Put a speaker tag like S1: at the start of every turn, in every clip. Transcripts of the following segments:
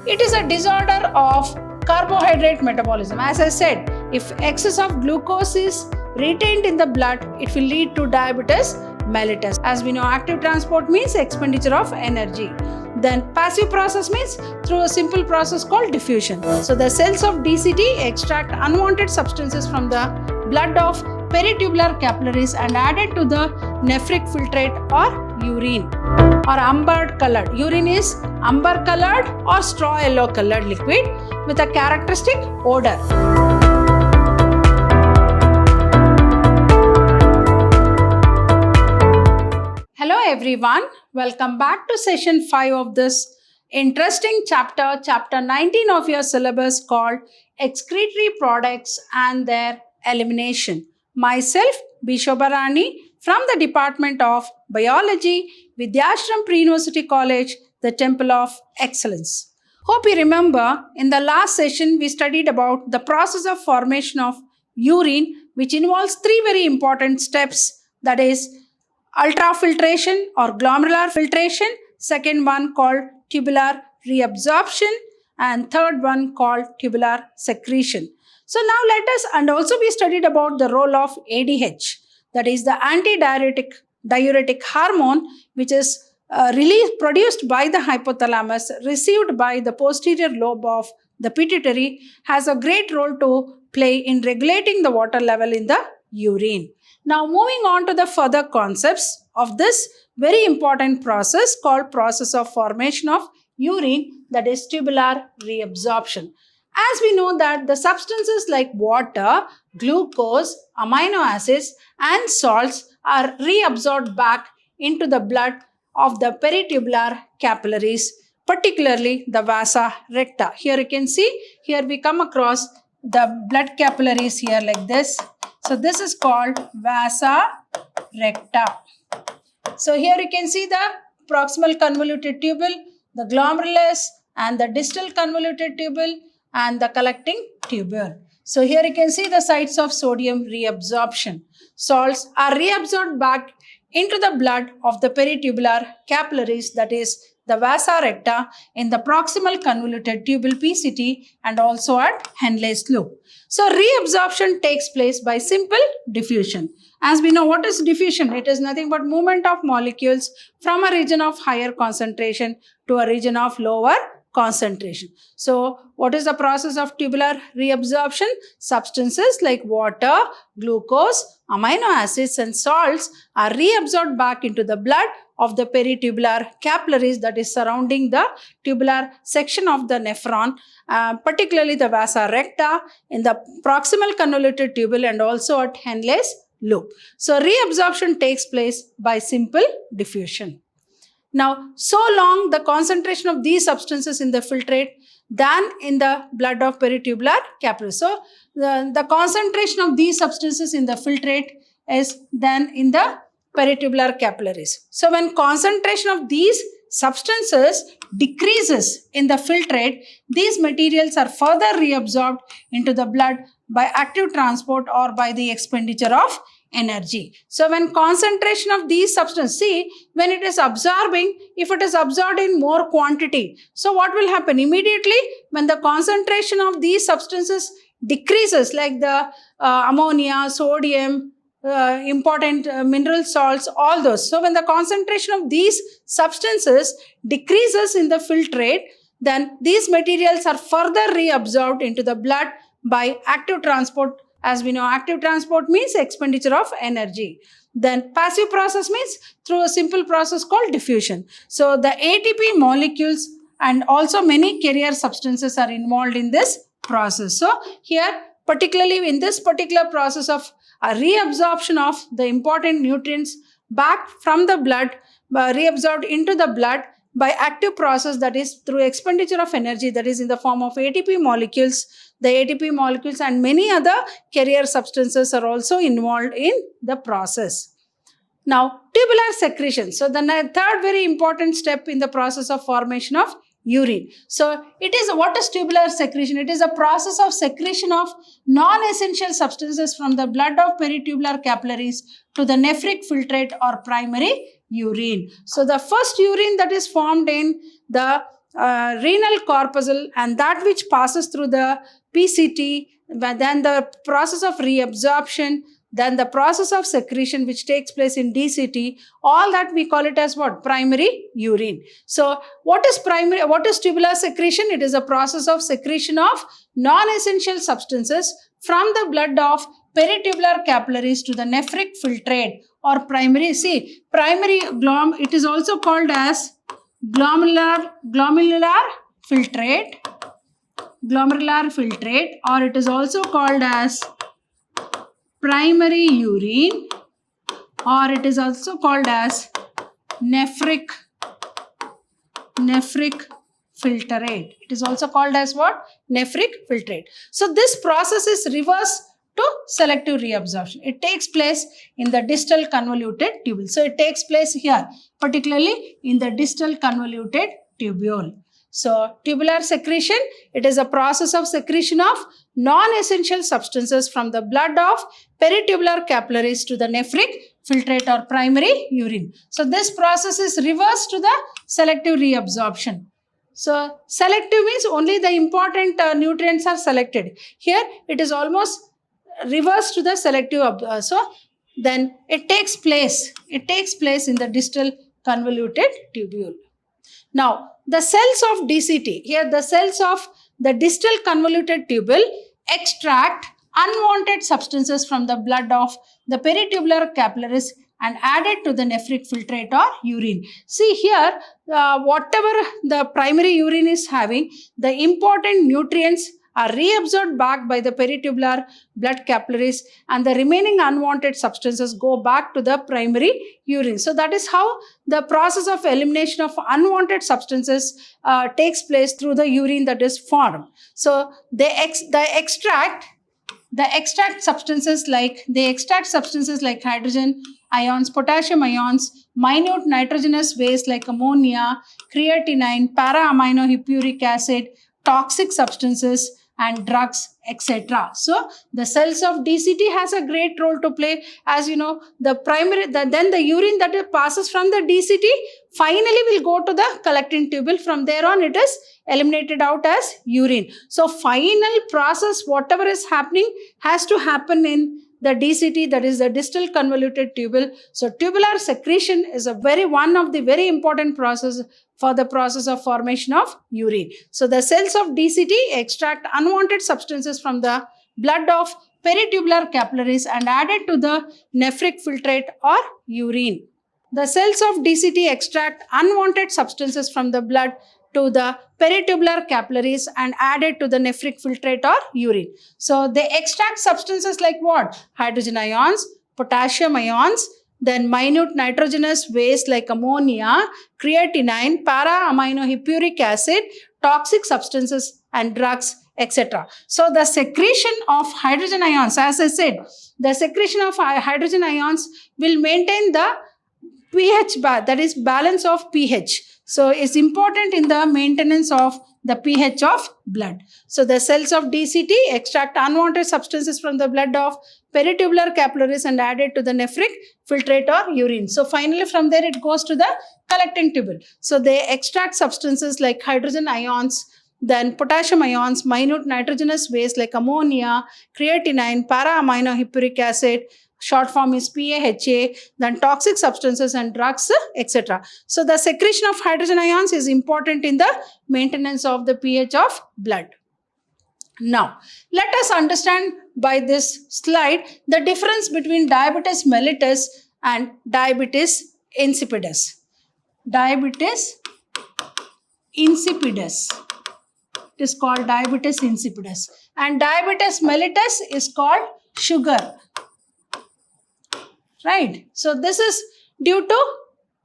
S1: It is a disorder of carbohydrate metabolism. As I said, if excess of glucose is retained in the blood, it will lead to diabetes mellitus. As we know, active transport means expenditure of energy. Then passive process means through a simple process called diffusion. So the cells of DCT extract unwanted substances from the blood of peritubular capillaries and add it to the nephric filtrate or urine or amber colored. Urine is amber colored or straw yellow colored liquid with a characteristic odor. Hello everyone, welcome back to session 5 of this interesting chapter 19 of your syllabus called Excretory Products and Their Elimination. Myself, B. Shobharani from the Department of Biology, Vidyashram Pre-University College, the Temple of Excellence. Hope you remember in the last session we studied about the process of formation of urine, which involves 3 very important steps, that is ultrafiltration or glomerular filtration, second one called tubular reabsorption, and third one called tubular secretion. So now let us, and also we studied about the role of ADH, that is the antidiuretic hormone, which is produced by the hypothalamus, received by the posterior lobe of the pituitary, has a great role to play in regulating the water level in the urine. Now moving on to the further concepts of this very important process called process of formation of urine, that is tubular reabsorption. As we know that the substances like water, glucose, amino acids and salts are reabsorbed back into the blood of the peritubular capillaries, particularly the vasa recta. Here you can see, here we come across the blood capillaries here like this. So this is called vasa recta. So here you can see the proximal convoluted tubule, the glomerulus and the distal convoluted tubule and the collecting tubule. So here you can see the sites of sodium reabsorption. Salts are reabsorbed back into the blood of the peritubular capillaries, that is the vasa recta, in the proximal convoluted tubule PCT and also at Henle's loop. So reabsorption takes place by simple diffusion. As we know, what is diffusion? It is nothing but movement of molecules from a region of higher concentration to a region of lower concentration. So what is the process of tubular reabsorption? Substances like water, glucose, amino acids and salts are reabsorbed back into the blood of the peritubular capillaries, that is surrounding the tubular section of the nephron, particularly the vasa recta, in the proximal convoluted tubule and also at Henle's loop. So reabsorption takes place by simple diffusion. Now, so long the concentration of these substances in the filtrate than in the blood of peritubular capillaries. So the concentration of these substances in the filtrate is than in the peritubular capillaries. So when concentration of these substances decreases in the filtrate, these materials are further reabsorbed into the blood by active transport or by the expenditure of energy. So when concentration of these substances, see, when it is absorbing, if it is absorbed in more quantity, so what will happen? Immediately when the concentration of these substances decreases, like the ammonia, sodium, important mineral salts, all those. So when the concentration of these substances decreases in the filtrate, then these materials are further reabsorbed into the blood by active transport. As we know, active transport means expenditure of energy. Then passive process means through a simple process called diffusion. So the ATP molecules and also many carrier substances are involved in this process. So here, particularly in this particular process of a reabsorption of the important nutrients back from the blood, reabsorbed into the blood by active process, that is through expenditure of energy, that is in the form of ATP molecules. The ATP molecules and many other carrier substances are also involved in the process. Now, tubular secretion. So the third very important step in the process of formation of urine. So it is, what is tubular secretion? It is a process of secretion of non-essential substances from the blood of peritubular capillaries to the nephric filtrate or primary urine. So the first urine that is formed in the renal corpuscle, and that which passes through the PCT, then the process of reabsorption, then the process of secretion which takes place in DCT, all that we call it as what? Primary urine. So what is tubular secretion? It is a process of secretion of non-essential substances from the blood of peritubular capillaries to the nephric filtrate or primary. It is also called as glomerular filtrate, or it is also called as primary urine, or it is also called as nephric filtrate. It is also called as what? Nephric filtrate. So this process is reverse to selective reabsorption. It takes place in the distal convoluted tubule. So it takes place here, particularly in the distal convoluted tubule. So tubular secretion, it is a process of secretion of non-essential substances from the blood of peritubular capillaries to the nephric filtrate or primary urine. So this process is reversed to the selective reabsorption. So selective means only the important nutrients are selected. Here it is almost reversed to the selective. So then it takes place in the distal convoluted tubule. Now the cells of DCT, here the cells of the distal convoluted tubule extract unwanted substances from the blood of the peritubular capillaries and add it to the nephric filtrate or urine. See here, whatever the primary urine is having, the important nutrients are reabsorbed back by the peritubular blood capillaries, and the remaining unwanted substances go back to the primary urine. So that is how the process of elimination of unwanted substances takes place through the urine that is formed. So they extract substances like hydrogen ions, potassium ions, minute nitrogenous waste like ammonia, creatinine, para-aminohippuric acid, toxic substances, and drugs, etc. So the cells of DCT has a great role to play. As you know, then the urine that passes from the DCT finally will go to the collecting tubule. From there on, it is eliminated out as urine. So final process, whatever is happening, has to happen in the DCT, that is the distal convoluted tubule. So tubular secretion is one of the very important process for the process of formation of urine. So the cells of DCT extract unwanted substances from the blood of peritubular capillaries and add it to the nephric filtrate or urine. The cells of DCT extract unwanted substances from the blood to the peritubular capillaries and add it to the nephric filtrate or urine. So they extract substances like what? Hydrogen ions, potassium ions, then minute nitrogenous waste like ammonia, creatinine, para-aminohippuric acid, toxic substances and drugs, etc. So the secretion of hydrogen ions, as I said, the secretion of hydrogen ions will maintain the pH, that is balance of pH. So it's important in the maintenance of the pH of blood. So the cells of DCT extract unwanted substances from the blood of peritubular capillaries and add it to the nephric filtrate or urine. So finally from there it goes to the collecting tubule. So they extract substances like hydrogen ions, then potassium ions, minute nitrogenous waste like ammonia, creatinine, para-aminohippuric acid, short form is PAHA, then toxic substances and drugs, etc. So the secretion of hydrogen ions is important in the maintenance of the pH of blood. Now, let us understand by this slide the difference between diabetes mellitus and diabetes insipidus. Diabetes insipidus. It is called diabetes insipidus. And diabetes mellitus is called sugar. Right. So this is due to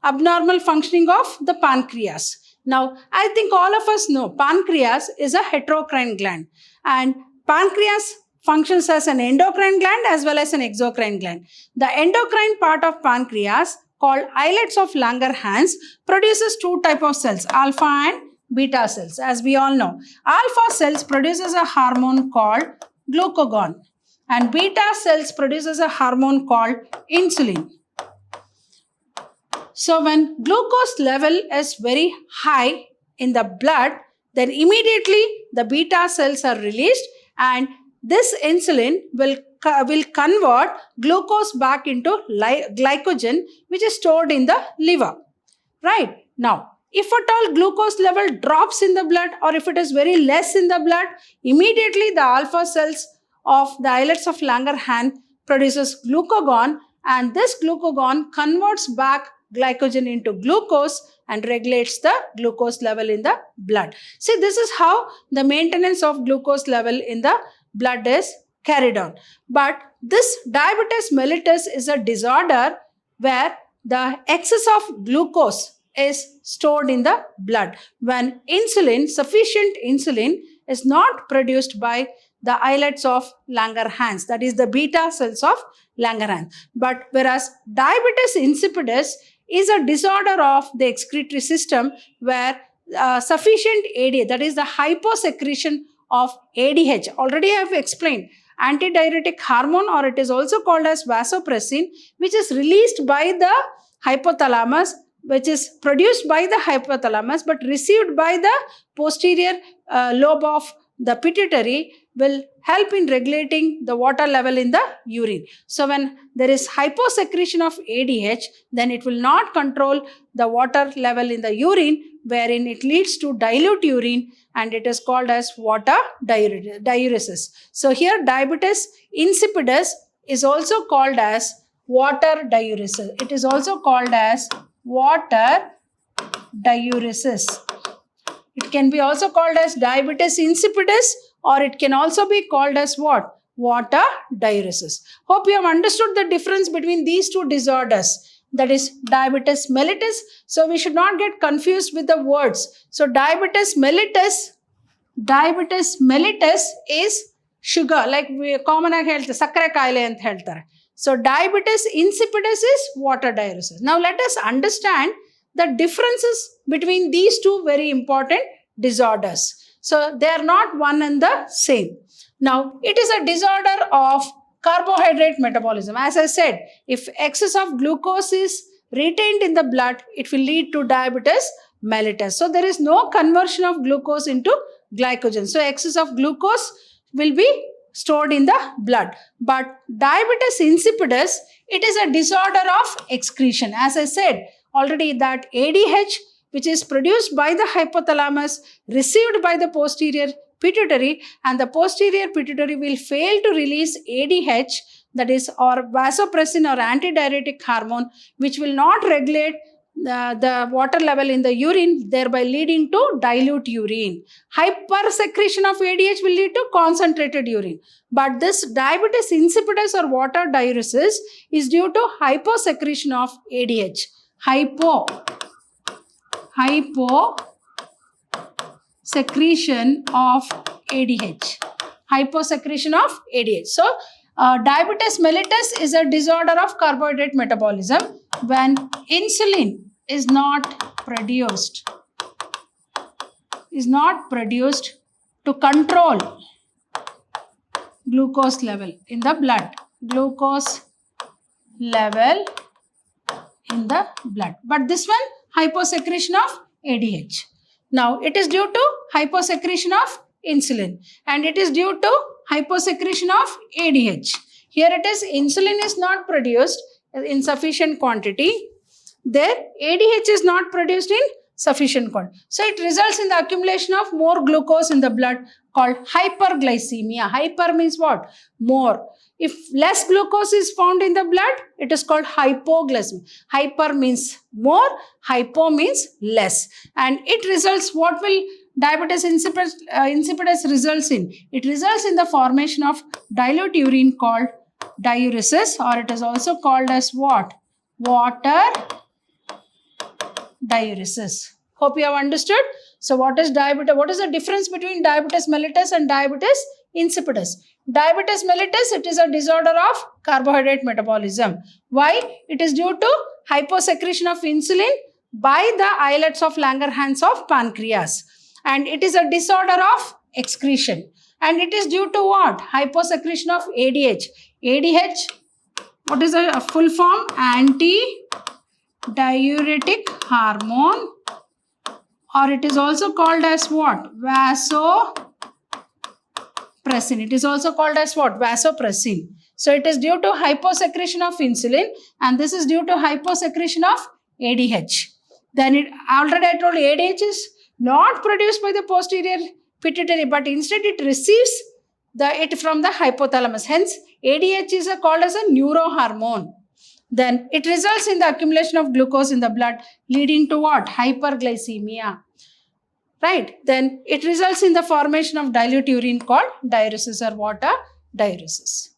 S1: abnormal functioning of the pancreas. Now, I think all of us know pancreas is a heterocrine gland, and pancreas functions as an endocrine gland as well as an exocrine gland. The endocrine part of pancreas, called islets of Langerhans, produces two types of cells, alpha and beta cells. As we all know, alpha cells produces a hormone called glucagon, and beta cells produces a hormone called insulin. So when glucose level is very high in the blood, then immediately the beta cells are released, and this insulin will convert glucose back into glycogen, which is stored in the liver. Right? Now, if at all glucose level drops in the blood, or if it is very less in the blood, immediately the alpha cells of the islets of Langerhans produces glucagon, and this glucagon converts back glycogen into glucose and regulates the glucose level in the blood. See, this is how the maintenance of glucose level in the blood is carried on. But this diabetes mellitus is a disorder where the excess of glucose is stored in the blood when sufficient insulin is not produced by the islets of Langerhans, that is the beta cells of Langerhans. But whereas diabetes insipidus is a disorder of the excretory system where sufficient ADH, that is the hyposecretion of ADH, already I have explained, antidiuretic hormone, or it is also called as vasopressin, which is released by the hypothalamus, which is produced by the hypothalamus but received by the posterior lobe of the pituitary, will help in regulating the water level in the urine. So when there is hyposecretion of ADH, then it will not control the water level in the urine, wherein it leads to dilute urine, and it is called as water diuresis. So here diabetes insipidus is also called as water diuresis. It is also called as water diuresis. It can be also called as diabetes insipidus, or it can also be called as what? Water diuresis. Hope you have understood the difference between these two disorders, that is diabetes mellitus. So we should not get confused with the words. So diabetes mellitus is sugar, like we common ಆಗಿ ಹೇಳ್ತಾರೆ ಸಕ್ಕರೆ ಕಾಯಿಲೆ ಅಂತ ಹೇಳ್ತಾರೆ. So diabetes insipidus is water diuresis. Now let us understand the differences between these two very important disorders. So they are not one and the same. Now it is a disorder of carbohydrate metabolism. As I said, if excess of glucose is retained in the blood, it will lead to diabetes mellitus. So there is no conversion of glucose into glycogen. So excess of glucose will be stored in the blood. But diabetes insipidus, it is a disorder of excretion. As I said already, that ADH, which is produced by the hypothalamus, received by the posterior pituitary, and the posterior pituitary will fail to release ADH, that is, or vasopressin or antidiuretic hormone, which will not regulate the water level in the urine, thereby leading to dilute urine. Hypersecretion of ADH will lead to concentrated urine. But this diabetes insipidus or water diuresis is due to hyposecretion of ADH. Hyposecretion of ADH. Hyposecretion of ADH. So, diabetes mellitus is a disorder of carbohydrate metabolism when insulin is not produced to control glucose level in the blood. Glucose level in the blood. But this one, hyposecretion of ADH. Now, it is due to hyposecretion of insulin, and it is due to hyposecretion of ADH. Here it is, insulin is not produced in sufficient quantity. There, ADH is not produced in sufficient quantity. So, it results in the accumulation of more glucose in the blood, called hyperglycemia. Hyper means what? More. If less glucose is found in the blood, it is called hypoglycemia. Hyper means more, hypo means less. And it results, what will diabetes insipidus results in? It results in the formation of dilute urine called diuresis, or it is also called as what? Water diuresis. Hope you have understood. So what is diabetes? What is the difference between diabetes mellitus and diabetes insipidus? Diabetes mellitus, it is a disorder of carbohydrate metabolism. Why? It is due to hyposecretion of insulin by the islets of Langerhans of pancreas. And it is a disorder of excretion. And it is due to what? Hyposecretion of ADH. ADH, what is the full form? Antidiuretic hormone, or it is also called as what? Vasopressin. It is also called as what? Vasopressin. So it is due to hyposecretion of insulin, and this is due to hyposecretion of ADH. Then already I told you, ADH is not produced by the posterior pituitary, but instead it receives it from the hypothalamus. Hence, ADH is called as a neurohormone. Then it results in the accumulation of glucose in the blood, leading to what? Hyperglycemia. Right? Then it results in the formation of dilute urine called diuresis or water diuresis.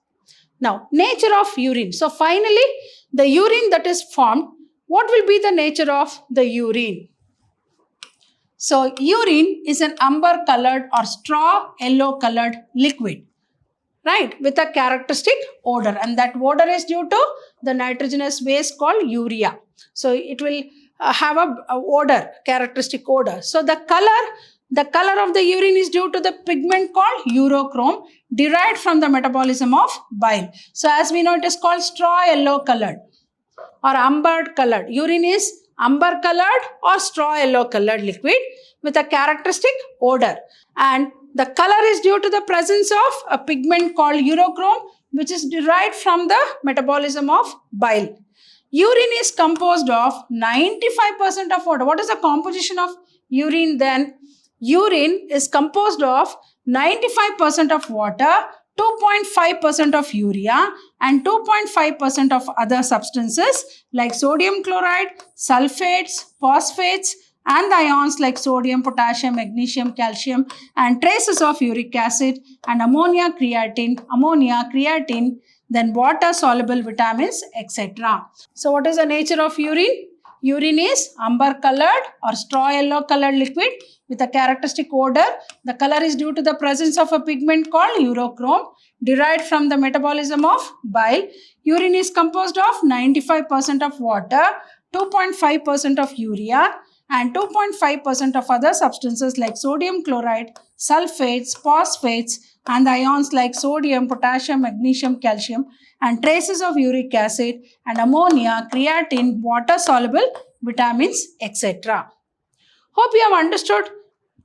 S1: Now, nature of urine. So finally, the urine that is formed, what will be the nature of the urine? So urine is an amber colored or straw yellow colored liquid, right, with a characteristic odor, and that odor is due to the nitrogenous base called urea. So it will have a odor, characteristic odor. So the color of the urine is due to the pigment called urochrome, derived from the metabolism of bile. So as we know, it is called straw yellow colored or amber colored. Urine is amber colored or straw yellow colored liquid with a characteristic odor, and the color is due to the presence of a pigment called urochrome, which is derived from the metabolism of bile. Urine is composed of 95% of water. What is the composition of urine then? Urine is composed of 95% of water, 2.5% of urea, and 2.5% of other substances like sodium chloride, sulfates, phosphates, and ions like sodium, potassium, magnesium, calcium, and traces of uric acid, and ammonia, creatine, then water-soluble vitamins, etc. So what is the nature of urine? Urine is amber-colored or straw yellow-colored liquid with a characteristic odor. The color is due to the presence of a pigment called urochrome, derived from the metabolism of bile. Urine is composed of 95% of water, 2.5% of urea, and 2.5% of other substances like sodium chloride, sulfates, phosphates, and ions like sodium, potassium, magnesium, calcium, and traces of uric acid, and ammonia, creatine, water-soluble vitamins, etc. Hope you have understood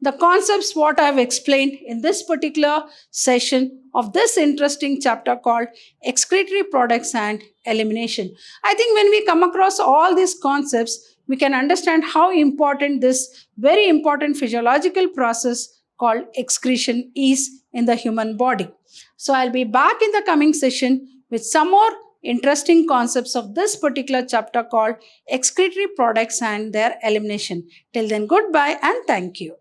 S1: the concepts what I have explained in this particular session of this interesting chapter called excretory products and elimination. I think when we come across all these concepts, we can understand how important this very important physiological process called excretion is in the human body. So I'll be back in the coming session with some more interesting concepts of this particular chapter called excretory products and their elimination. Till then, goodbye and thank you.